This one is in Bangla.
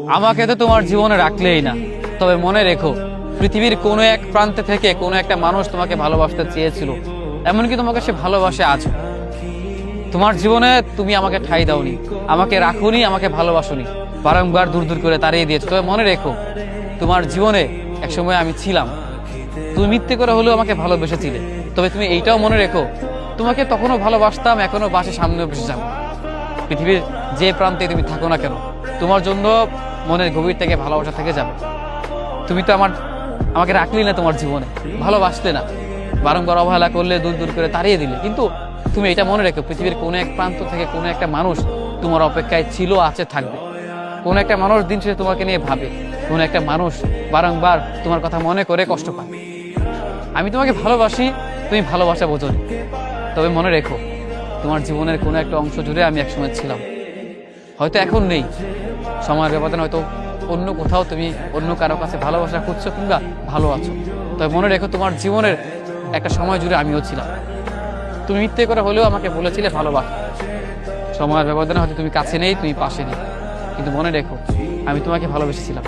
আমাকে তো তোমার জীবনে রাখলেই না, তবে মনে রেখো পৃথিবীর কোনো এক প্রান্তে থেকে কোনো একটা মানুষ তোমাকে ভালোবাসতে চেয়েছিল, এমনকি তোমাকে সে ভালোবাসে আজ। তোমার জীবনে তুমি আমাকে ঠাঁই দাওনি, আমাকে রাখোনি, আমাকে ভালোবাসোনি, বারংবার দূর দূর করে তাড়িয়ে দিয়েছো। তবে মনে রেখো তোমার জীবনে একসময় আমি ছিলাম, তুমি মিথ্যে করে হলেও আমাকে ভালোবেসেছিলে। তবে তুমি এইটাও মনে রেখো তোমাকে তখনও ভালোবাসতাম, এখনো বাসে, সামনেও বেসে যাবো। পৃথিবীর যে প্রান্তে তুমি থাকো না কেন, তোমার জন্য মনের গভীর থেকে ভালোবাসা থেকে যাবে। তুমি তো আমাকে রাখলি না তোমার জীবনে, ভালোবাসলে না, বারংবার অবহেলা করলে, দূর দূর করে তাড়িয়ে দিলে। কিন্তু তুমি এটা মনে রেখো পৃথিবীর কোনো এক প্রান্ত থেকে কোনো একটা মানুষ তোমার অপেক্ষায় ছিল, আছে, থাকবে। কোনো একটা মানুষ দিন শেষে তোমাকে নিয়ে ভাবে, কোনো একটা মানুষ বারংবার তোমার কথা মনে করে কষ্ট পায়। আমি তোমাকে ভালোবাসি, তুমি ভালোবাসা বোঝোনি। তবে মনে রেখো তোমার জীবনের কোনো একটা অংশ জুড়ে আমি একসময় ছিলাম, হয়তো এখন নেই। সময়ের ব্যবধানে হয়তো অন্য কোথাও তুমি অন্য কারো কাছে ভালোবাসা খুঁজছো কিংবা ভালো আছো। তবে মনে রেখো তোমার জীবনের একটা সময় জুড়ে আমিও ছিলাম। তুমি মিথ্যে করে হলেও আমাকে বলেছিলে ভালোবাসা। সময়ের ব্যবধানে হয়তো তুমি কাছে নেই, তুমি পাশে নেই, কিন্তু মনে রেখো আমি তোমাকে ভালোবেসেছিলাম।